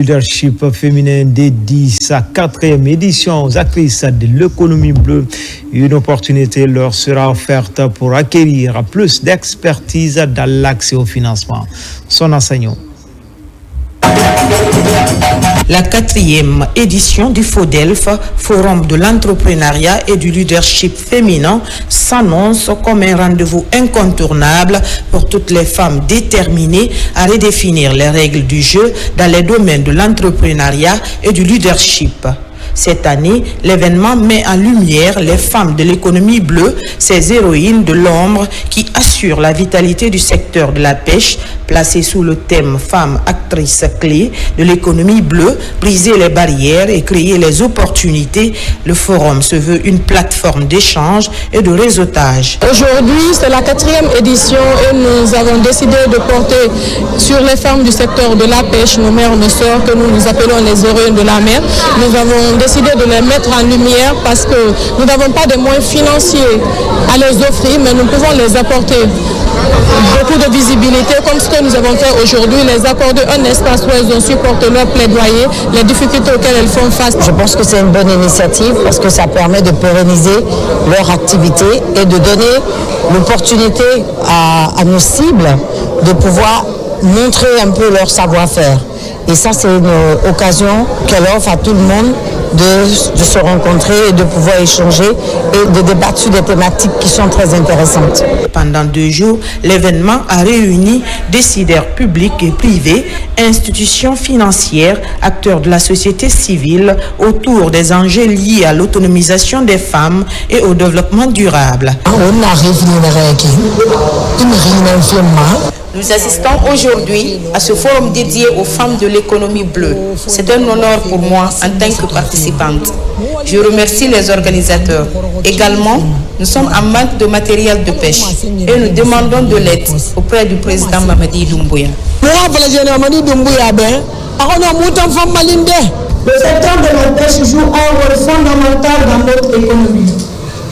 Leadership féminin dédie sa 4e édition aux actrices de l'économie bleue. Une opportunité leur sera offerte pour acquérir plus d'expertise dans l'accès au financement. Son enseignant. La 4e édition du FODELF, Forum de l'entrepreneuriat et du leadership féminin, s'annonce comme un rendez-vous incontournable pour toutes les femmes déterminées à redéfinir les règles du jeu dans les domaines de l'entrepreneuriat et du leadership. Cette année, l'événement met en lumière les femmes de l'économie bleue, ces héroïnes de l'ombre qui assurent la vitalité du secteur de la pêche, placé sous le thème Femmes actrices clés de l'économie bleue, briser les barrières et créer les opportunités. Le forum se veut une plateforme d'échange et de réseautage. Aujourd'hui, c'est la 4e édition et nous avons décidé de porter sur les femmes du secteur de la pêche, nos mères, nos sœurs, que nous appelons les héroïnes de la mer. Nous avons décidé de les mettre en lumière parce que nous n'avons pas de moyens financiers à les offrir, mais nous pouvons les apporter beaucoup de visibilité, comme ce que nous avons fait aujourd'hui, les accorder un espace où elles ont supporté leur plaidoyer, les difficultés auxquelles elles font face. Je pense que c'est une bonne initiative parce que ça permet de pérenniser leur activité et de donner l'opportunité à nos cibles de pouvoir montrer un peu leur savoir-faire. Et ça, c'est une occasion qu'elle offre à tout le monde de se rencontrer et de pouvoir échanger et de débattre sur des thématiques qui sont très intéressantes. Pendant 2 jours, l'événement a réuni décideurs publics et privés, institutions financières, acteurs de la société civile autour des enjeux liés à l'autonomisation des femmes et au développement durable. Nous assistons aujourd'hui à ce forum dédié aux femmes de l'économie bleue. C'est un honneur pour moi en tant que participante. Je remercie les organisateurs. Également, nous sommes en manque de matériel de pêche et nous demandons de l'aide auprès du président Mamadi Doumbouya. Le secteur de la pêche joue un rôle fondamental dans notre économie.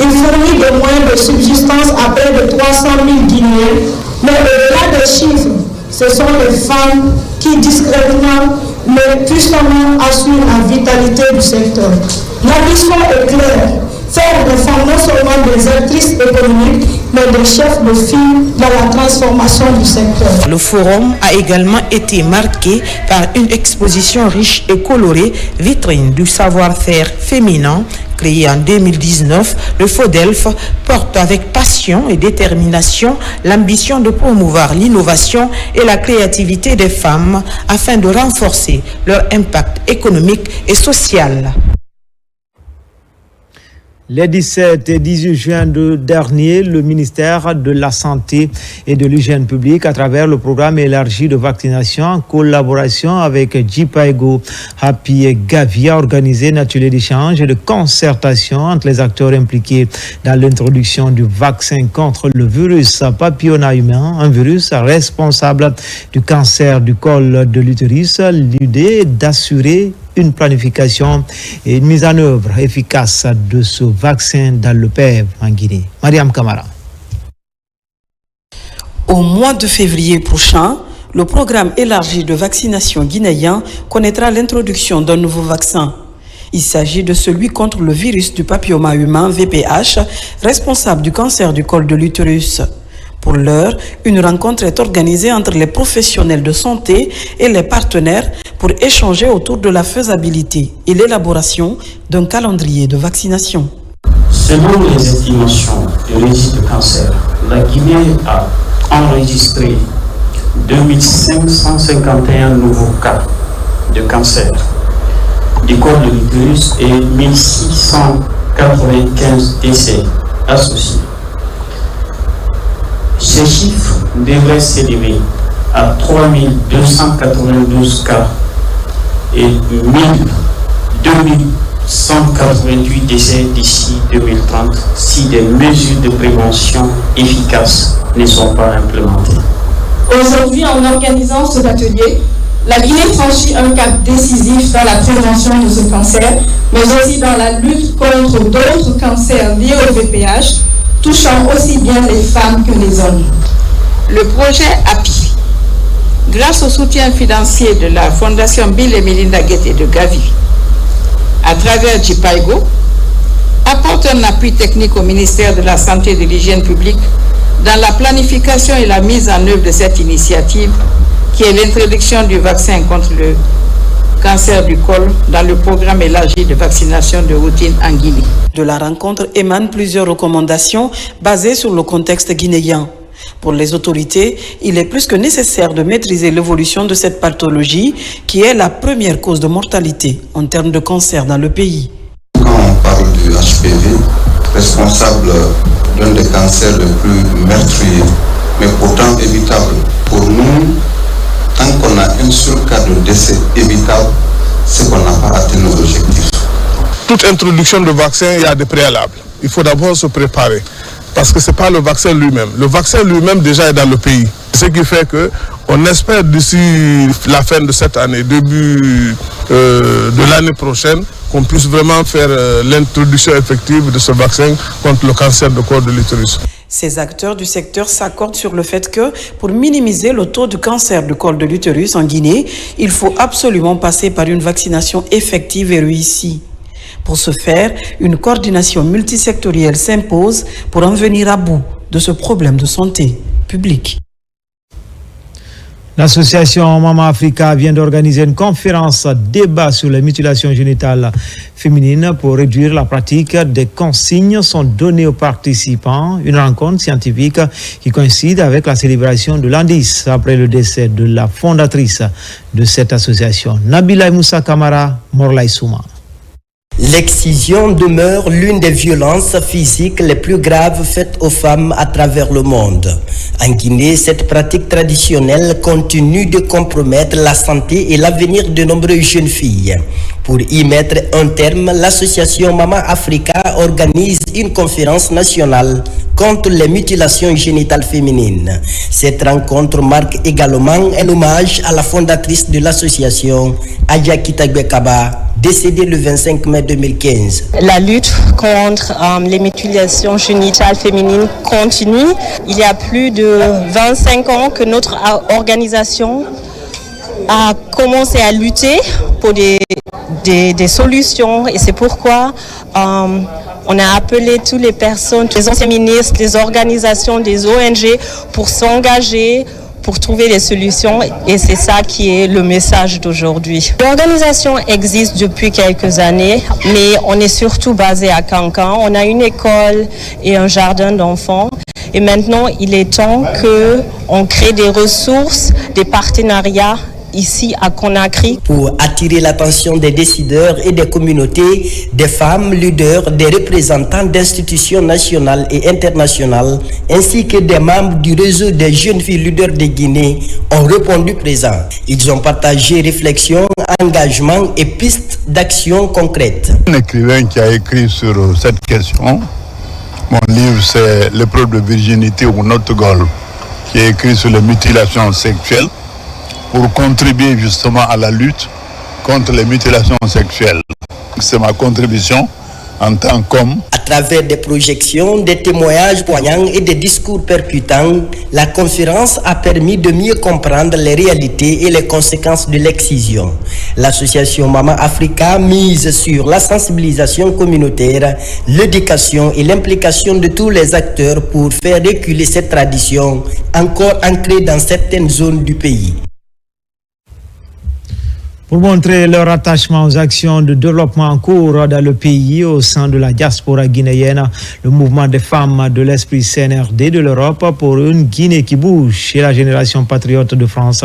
Il fournit des moyens de subsistance à près de 300 000 Guinéens. Mais au-delà des chiffres, ce sont les femmes qui discrètement mais puissamment assurent la vitalité du secteur. L'ambition est claire, faire des femmes non seulement des actrices économiques, mais des chefs de file dans la transformation du secteur. Le forum a également été marqué par une exposition riche et colorée, vitrine du savoir-faire féminin. Créé en 2019, le FODELF porte avec passion et détermination l'ambition de promouvoir l'innovation et la créativité des femmes afin de renforcer leur impact économique et social. Les 17 et 18 juin dernier, le ministère de la Santé et de l'Hygiène publique, à travers le programme élargi de vaccination en collaboration avec JPAEGO, Happy et Gavi, a organisé un atelier d'échange et de concertation entre les acteurs impliqués dans l'introduction du vaccin contre le virus papilloma humain, un virus responsable du cancer du col de l'utérus. L'idée est d'assurer une planification et une mise en œuvre efficace de ce vaccin dans le PEV en Guinée. Mariam Kamara. Au mois de février prochain, le programme élargi de vaccination guinéen connaîtra l'introduction d'un nouveau vaccin. Il s'agit de celui contre le virus du papilloma humain VPH, responsable du cancer du col de l'utérus. Pour l'heure, une rencontre est organisée entre les professionnels de santé et les partenaires pour échanger autour de la faisabilité et l'élaboration d'un calendrier de vaccination. Selon les estimations du registre de cancer, la Guinée a enregistré 2551 nouveaux cas de cancer du col de l'utérus et 1695 décès associés. Ces chiffres devraient s'élever à 3292 cas et 2188 décès d'ici 2030 si des mesures de prévention efficaces ne sont pas implémentées. Aujourd'hui, en organisant cet atelier, la Guinée franchit un cap décisif dans la prévention de ce cancer, mais aussi dans la lutte contre d'autres cancers liés au VPH, touchant aussi bien les femmes que les hommes. Le projet Happy grâce au soutien financier de la Fondation Bill et Melinda Gates de Gavi, à travers JIPAIGO, apporte un appui technique au ministère de la Santé et de l'Hygiène publique dans la planification et la mise en œuvre de cette initiative qui est l'introduction du vaccin contre le cancer du col dans le programme élargi de vaccination de routine en Guinée. De la rencontre émanent plusieurs recommandations basées sur le contexte guinéen. Pour les autorités, il est plus que nécessaire de maîtriser l'évolution de cette pathologie qui est la première cause de mortalité en termes de cancer dans le pays. Quand on parle du HPV, responsable d'un des cancers les plus meurtriers, mais pourtant évitable, pour nous, tant qu'on a un seul cas de décès évitable, c'est qu'on n'a pas atteint nos objectifs. Toute introduction de vaccin, il y a des préalables. Il faut d'abord se préparer. Parce que ce n'est pas le vaccin lui-même. Le vaccin lui-même déjà est dans le pays. Ce qui fait qu'on espère d'ici la fin de cette année, début de l'année prochaine, qu'on puisse vraiment faire l'introduction effective de ce vaccin contre le cancer du col de l'utérus. Ces acteurs du secteur s'accordent sur le fait que pour minimiser le taux de cancer du col de l'utérus en Guinée, il faut absolument passer par une vaccination effective et réussie. Pour ce faire, une coordination multisectorielle s'impose pour en venir à bout de ce problème de santé publique. L'association Maman Africa vient d'organiser une conférence débat sur les mutilations génitales féminines pour réduire la pratique. Des consignes sont données aux participants. Une rencontre scientifique qui coïncide avec la célébration de l'an 10 après le décès de la fondatrice de cette association, Nabila Moussa Kamara Morlaï Souma. L'excision demeure l'une des violences physiques les plus graves faites aux femmes à travers le monde. En Guinée, cette pratique traditionnelle continue de compromettre la santé et l'avenir de nombreuses jeunes filles. Pour y mettre un terme, l'association Maman Africa organise une conférence nationale contre les mutilations génitales féminines. Cette rencontre marque également un hommage à la fondatrice de l'association, Adja Kitagwe Kaba, décédée le 25 mai 2015. La lutte contre les mutilations génitales féminines continue. Il y a plus de 25 ans que notre organisation a commencé à lutter pour des solutions et c'est pourquoi on a appelé toutes les personnes, tous les anciens ministres, les organisations, des ONG pour s'engager, pour trouver des solutions et c'est ça qui est le message d'aujourd'hui. L'organisation existe depuis quelques années, mais on est surtout basé à Cancan. On a une école et un jardin d'enfants et maintenant il est temps qu'on crée des ressources, des partenariats ici à Conakry. Pour attirer l'attention des décideurs et des communautés, des femmes leaders, des représentants d'institutions nationales et internationales, ainsi que des membres du réseau des jeunes filles leaders de Guinée ont répondu présent. Ils ont partagé réflexions, engagements et pistes d'action concrètes. Un écrivain qui a écrit sur cette question, mon livre c'est L'épreuve de virginité ou Not Goal, qui est écrit sur les mutilations sexuelles, pour contribuer justement à la lutte contre les mutilations sexuelles. C'est ma contribution en tant qu'homme. À travers des projections, des témoignages poignants et des discours percutants, la conférence a permis de mieux comprendre les réalités et les conséquences de l'excision. L'association Maman Africa mise sur la sensibilisation communautaire, l'éducation et l'implication de tous les acteurs pour faire reculer cette tradition encore ancrée dans certaines zones du pays. Pour montrer leur attachement aux actions de développement en cours dans le pays au sein de la diaspora guinéenne, le mouvement des femmes de l'esprit CNRD de l'Europe pour une Guinée qui bouge et la génération patriote de France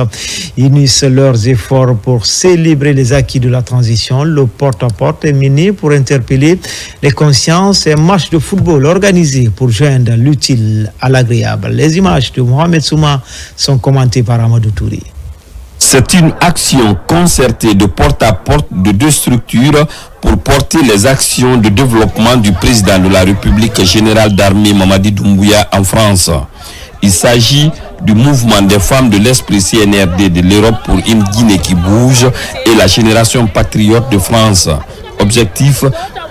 unissent leurs efforts pour célébrer les acquis de la transition. Le porte-à-porte est mené pour interpeller les consciences et un match de football organisé pour joindre l'utile à l'agréable. Les images de Mohamed Souma sont commentées par Amadou Touré. C'est une action concertée de porte-à-porte de deux structures pour porter les actions de développement du président de la République générale d'armée Mamadi Doumbouya en France. Il s'agit du mouvement des femmes de l'esprit CNRD de l'Europe pour une Guinée qui bouge et la génération patriote de France. Objectif,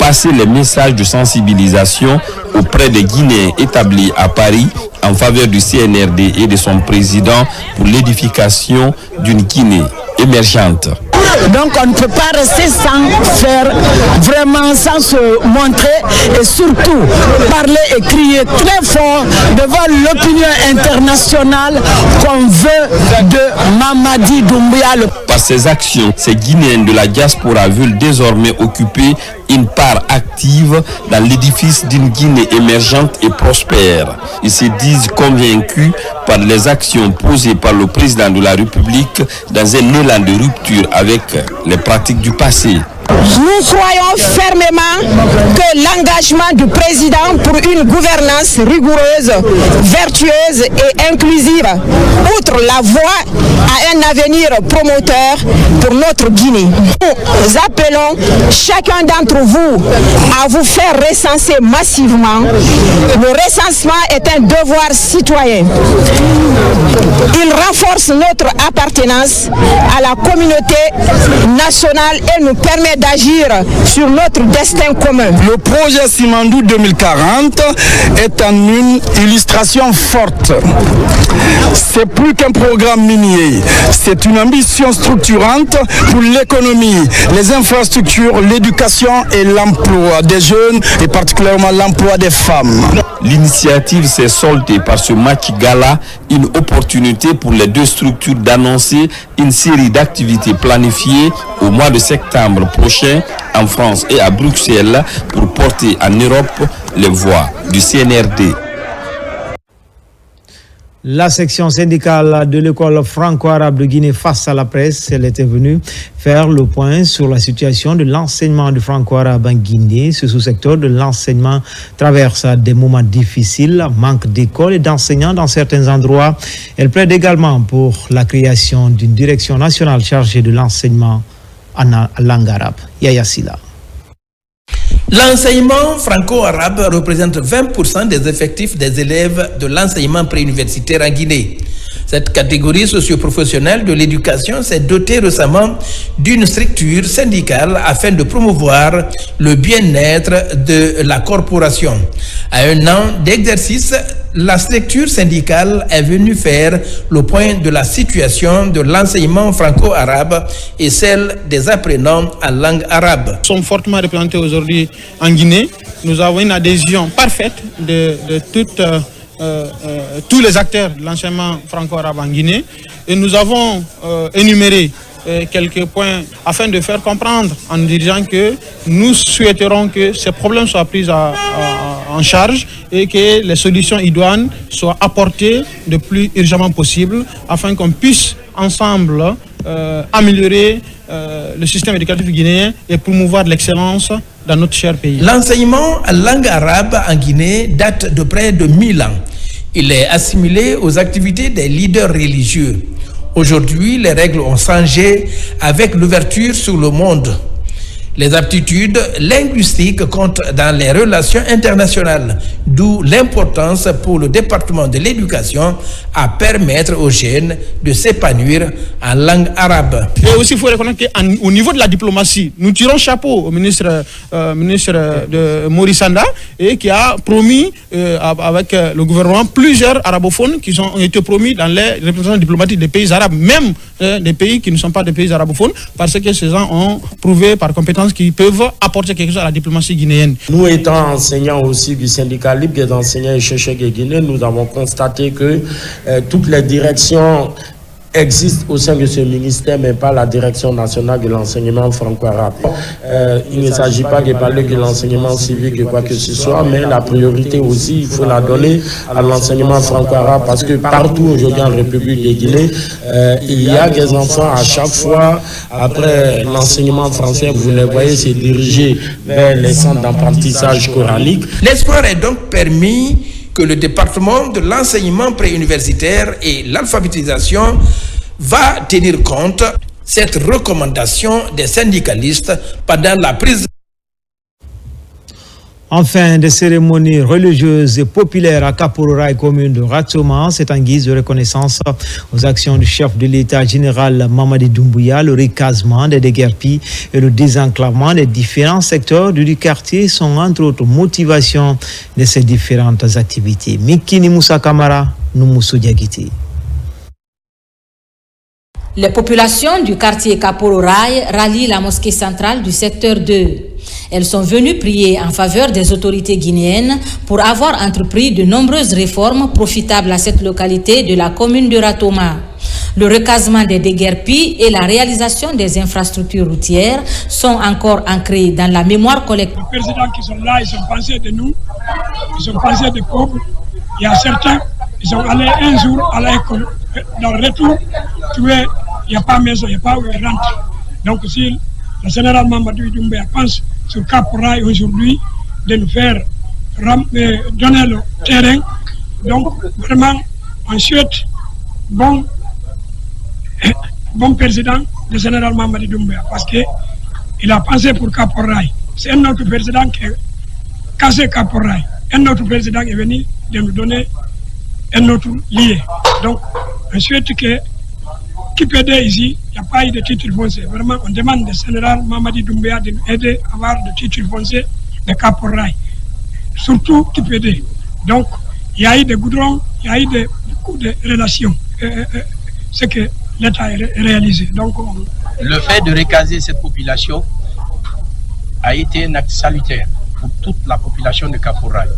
passer les messages de sensibilisation auprès des Guinéens établis à Paris en faveur du CNRD et de son président pour l'édification d'une Guinée émergente. Donc on ne peut pas rester sans faire vraiment, sans se montrer et surtout parler et crier très fort devant l'opinion internationale qu'on veut de Mamadi Doumbouya. Par ces actions, ces Guinéens de la diaspora veulent désormais occuper une part active dans l'édifice d'une Guinée émergente et prospère. Ils se disent convaincus par les actions posées par le président de la République dans un élan de rupture avec les pratiques du passé. Nous croyons fermement que l'engagement du président pour une gouvernance rigoureuse, vertueuse et inclusive outre la voie à un avenir promoteur pour notre Guinée. Nous appelons chacun d'entre vous à vous faire recenser massivement. Le recensement est un devoir citoyen. Il renforce notre appartenance à la communauté nationale et nous permet d'agir sur notre destin commun. Le projet Simandou 2040 est une illustration forte. C'est plus qu'un programme minier, c'est une ambition structurante pour l'économie, les infrastructures, l'éducation et l'emploi des jeunes et particulièrement l'emploi des femmes. L'initiative s'est soldée par ce match gala, une opportunité pour les deux structures d'annoncer une série d'activités planifiées au mois de septembre prochain en France et à Bruxelles pour porter en Europe les voix du CNRD. La section syndicale de l'école franco-arabe de Guinée face à la presse, elle était venue faire le point sur la situation de l'enseignement du franco-arabe en Guinée. Ce sous-secteur de l'enseignement traverse des moments difficiles, manque d'écoles et d'enseignants dans certains endroits. Elle plaide également pour la création d'une direction nationale chargée de l'enseignement en langue arabe. Yaya Sila. L'enseignement franco-arabe représente 20% des effectifs des élèves de l'enseignement préuniversitaire en Guinée. Cette catégorie socio-professionnelle de l'éducation s'est dotée récemment d'une structure syndicale afin de promouvoir le bien-être de la corporation. À un an d'exercice, la structure syndicale est venue faire le point de la situation de l'enseignement franco-arabe et celle des apprenants en langue arabe. Nous sommes fortement représentés aujourd'hui en Guinée. Nous avons une adhésion parfaite de tous les acteurs de l'enseignement franco-arabe en Guinée. Et nous avons énuméré quelques points afin de faire comprendre en disant que nous souhaiterons que ces problèmes soient pris en charge et que les solutions idoines soient apportées le plus urgemment possible afin qu'on puisse ensemble améliorer le système éducatif guinéen et promouvoir l'excellence dans notre cher pays. L'enseignement en langue arabe en Guinée date de près de 1000 ans. Il est assimilé aux activités des leaders religieux. Aujourd'hui, les règles ont changé avec l'ouverture sur le monde. Les aptitudes linguistiques comptent dans les relations internationales, d'où l'importance pour le département de l'éducation à permettre aux jeunes de s'épanouir en langue arabe. Et aussi, il faut reconnaître qu'au niveau de la diplomatie, nous tirons chapeau au ministre de Maurice Sanda et qui a promis avec le gouvernement plusieurs arabophones qui ont été promis dans les représentants diplomatiques des pays arabes, même des pays qui ne sont pas des pays arabophones, parce que ces gens ont prouvé par compétence qui peuvent apporter quelque chose à la diplomatie guinéenne. Nous étant enseignants aussi du syndicat libre des enseignants et chercheurs guinéens, nous avons constaté que toutes les directions existent au sein de ce ministère, mais pas la direction nationale de l'enseignement franco-arabe. Il ne s'agit pas de parler de l'enseignement civique et quoi que ce soit, mais la priorité aussi, il faut la donner à l'enseignement franco-arabe, parce que partout aujourd'hui en République de Guinée, il y a des enfants à chaque fois, après l'enseignement français, vous les voyez se diriger vers les centres d'apprentissage coranique. L'espoir est donc permis que le département de l'enseignement préuniversitaire et l'alphabétisation va tenir compte de cette recommandation des syndicalistes pendant la prise. Enfin, des cérémonies religieuses et populaires à Kapororaï, commune de Ratsoma. C'est en guise de reconnaissance aux actions du chef de l'État général Mamadi Doumbouya. Le recasement des déguerpis et le désenclavement des différents secteurs du quartier sont entre autres motivations de ces différentes activités. Mikini Moussa Kamara, Noumoussou Diagiti. Les populations du quartier Kapororaï rallient la mosquée centrale du secteur 2. Elles sont venues prier en faveur des autorités guinéennes pour avoir entrepris de nombreuses réformes profitables à cette localité de la commune de Ratoma. Le recasement des déguerpis et la réalisation des infrastructures routières sont encore ancrés dans la mémoire collective. Les présidents qui sont là, ils sont pensés de nous, ils sont pensés des pauvres. Il y a certains, ils sont allés un jour à l'école. Dans le retour, il n'y a pas de maison, il n'y a pas où ils rentrent. Donc si le général Mamadou Doumbouya pense sur Kapororaï aujourd'hui de nous faire donner le terrain, donc vraiment on souhaite bon président, le général Mamadou Doumbouya, parce qu'il a pensé pour Kapororaï. C'est un autre président qui a cassé Kapororaï. Un autre président est venu de nous donner un autre lié. Donc, on souhaite que qui peut aider ici, il n'y a pas eu de titre foncier. Vraiment, on demande au général Mamadi Doumbouya de nous aider à avoir de titre foncier de Kapororaï. Surtout qui peut aider. Donc, il y a eu des goudrons, il y a eu beaucoup de relations. Ce que l'État a réalisé. Donc, le fait de recaser cette population a été un acte salutaire pour toute la population de Kapororaï.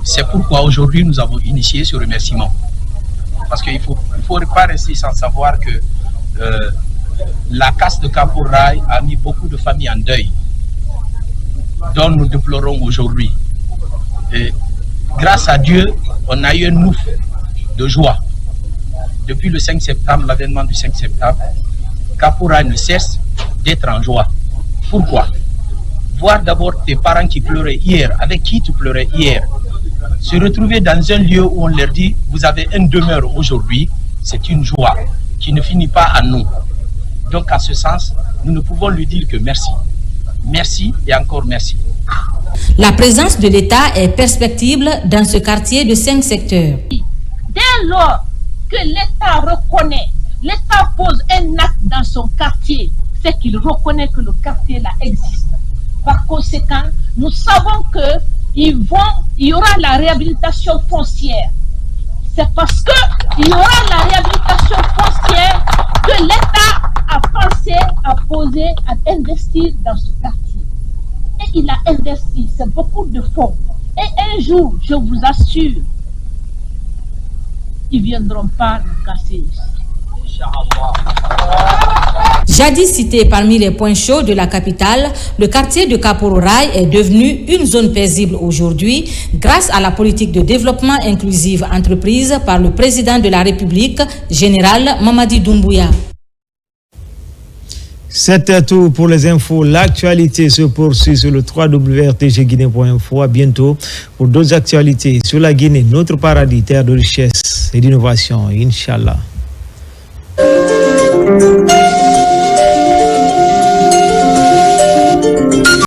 C'est pourquoi aujourd'hui nous avons initié ce remerciement. Parce qu'il ne faut pas rester sans savoir que la casse de Kapororaï a mis beaucoup de familles en deuil, dont nous déplorons aujourd'hui. Grâce à Dieu, on a eu un ouf de joie. Depuis le 5 septembre, l'avènement du 5 septembre, Kapororaï ne cesse d'être en joie. Pourquoi? Voir d'abord tes parents qui pleuraient hier, avec qui tu pleurais hier, se retrouver dans un lieu où on leur dit vous avez une demeure aujourd'hui, c'est une joie qui ne finit pas à nous. Donc à ce sens, nous ne pouvons lui dire que merci. Merci et encore merci. La présence de l'État est perspectible dans ce quartier de 5 secteurs. Dès lors que l'État reconnaît, l'État pose un acte dans son quartier, c'est qu'il reconnaît que le quartier là existe. Par conséquent, nous savons que il y aura la réhabilitation foncière. C'est parce qu'il y aura la réhabilitation foncière que l'État a pensé, à poser, à investir dans ce quartier. Et il a investi, c'est beaucoup de fonds. Et un jour, je vous assure, ils ne viendront pas nous casser ici. Jadis cité parmi les points chauds de la capitale, le quartier de Kapororaï est devenu une zone paisible aujourd'hui grâce à la politique de développement inclusif entreprise par le président de la République, général Mamadi Doumbouya. C'était tout pour les infos. L'actualité se poursuit sur le www.rtgguinée.info. À bientôt pour d'autres actualités sur la Guinée, notre paradis, terre de richesse et d'innovation. Inch'Allah.